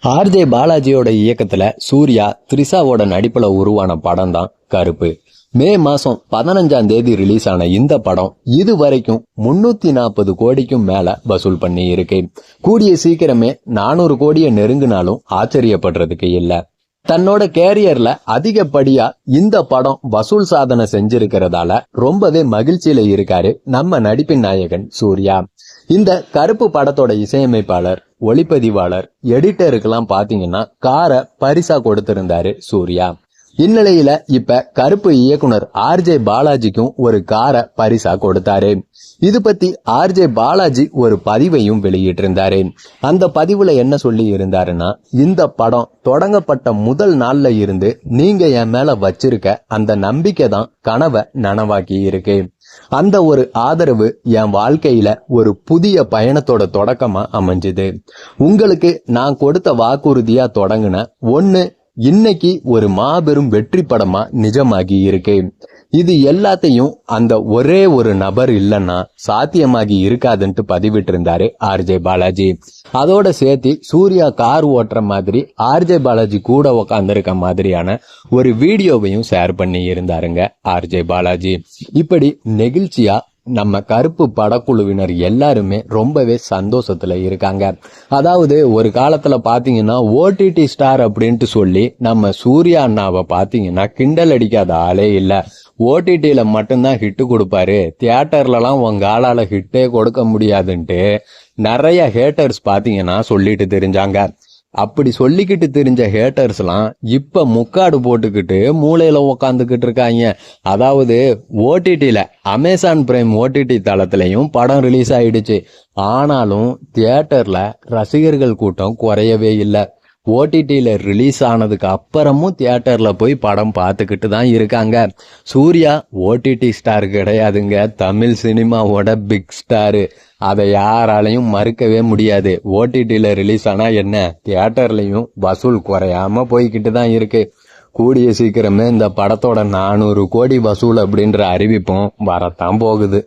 RJ பாலாஜியோட இயக்கத்துல சூர்யா த்ரிஷாவோட நடிப்புல உருவான படம் தான் கருப்பு. மே மாசம் 15ஆம் தேதி ரிலீஸ் ஆன இந்த படம் இது வரைக்கும் 340 கோடிக்கும் மேல வசூல் பண்ணி இருக்கு. கூடிய சீக்கிரமே 400 கோடியை நெருங்கினாலும் ஆச்சரியப்படுறதுக்கு இல்ல. தன்னோட கேரியர்ல அதிகப்படியா இந்த படம் வசூல் சாதனை செஞ்சிருக்கிறதால ரொம்பவே மகிழ்ச்சியில இருக்காரு நம்ம நடிப்பின் நாயகன் சூர்யா. இந்த கருப்பு படத்தோட இசையமைப்பாளர், ஒளிப்பதிவாளர், எடிட்டருக்கெல்லாம் பாத்தீங்கன்னா காரை பரிசா கொடுத்திருந்தாரு சூர்யா. இந்நிலையில இப்ப கருப்பு இயக்குனர் ஆர்ஜே பாலாஜிக்கும் ஒரு காரை பரிசா கொடுத்தாரு. இது பத்தி ஆர்ஜே பாலாஜி ஒரு பதிவையும் வெளியிட்டிருந்தாரு. அந்த பதிவுல என்ன சொல்லி இருந்தாருன்னா, இந்த படம் தொடங்கப்பட்ட முதல் நாள்ல இருந்து நீங்க என் மேல வச்சிருக்க அந்த நம்பிக்கை தான் கனவை நனவாக்கி இருக்கு. அந்த ஒரு ஆதரவு என் வாழ்க்கையில ஒரு புதிய பயணத்தோட தொடக்கமா அமைஞ்சுது. உங்களுக்கு நான் கொடுத்த வாக்குறுதியா தொடங்குன ஒண்ணு இன்னைக்கு ஒரு மாபெரும் வெற்றி படமா நிஜமாகி இருக்கு. இது எல்லாத்தையும் அந்த ஒரே ஒரு நபர் இல்லைன்னா சாத்தியமாகி இருக்காதுன்ட்டு பதிவிட்டு இருந்தாரு ஆர்ஜே பாலாஜி. அதோட சேர்த்து சூர்யா கார் ஓட்டுற மாதிரி ஆர்ஜே பாலாஜி கூட உக்காந்துருக்க மாதிரியான ஒரு வீடியோவையும் ஷேர் பண்ணி இருந்தாருங்க ஆர்ஜே பாலாஜி. இப்படி நெகிழ்ச்சியா நம்ம கருப்பு படக்குழுவினர் எல்லாருமே ரொம்பவே சந்தோஷத்துல இருக்காங்க. அதாவது ஒரு காலத்துல பாத்தீங்கன்னா ஓடிடி ஸ்டார் அப்படின்ட்டு சொல்லி நம்ம சூர்யா அண்ணாவை பாத்தீங்கன்னா கிண்டல் அடிக்காத ஆளே இல்ல. ஓடிடியில மட்டும்தான் ஹிட்டு கொடுப்பாரு, தியேட்டர்லாம் உங்க ஆளால ஹிட்டே கொடுக்க முடியாதுன்ட்டு நிறைய ஹேட்டர்ஸ் பாத்தீங்கன்னா சொல்லிட்டு தெரிஞ்சாங்க. அப்படி சொல்லிக்கிட்டு தெரிஞ்ச ஹேட்டர்ஸ் எல்லாம் இப்ப முக்காடு போட்டுக்கிட்டு மூளையில உக்காந்துக்கிட்டு இருக்காங்க. அதாவது ஓடிடில அமேசான் பிரைம் ஓடிடி தளத்திலையும் படம் ரிலீஸ் ஆயிடுச்சு. ஆனாலும் தியேட்டர்ல ரசிகர்கள் கூட்டம் குறையவே இல்லை. ஓடிடியில ரிலீஸ் ஆனதுக்கு அப்புறமும் தியேட்டர்ல போய் படம் பார்த்துக்கிட்டு தான் இருக்காங்க. சூர்யா ஓடிடி ஸ்டார் கிடையாதுங்க, தமிழ் சினிமாவோட பிக் ஸ்டாரு. அதை யாராலையும் மறுக்கவே முடியாது. ஓடிடியில ரிலீஸ் ஆனா என்ன, தியேட்டர்லயும் வசூல் குறையாம போய்கிட்டு தான் இருக்கு. கூடிய சீக்கிரமே இந்த படத்தோட 400 கோடி வசூல் அப்படின்ற அறிவிப்பும் வரத்தான் போகுது.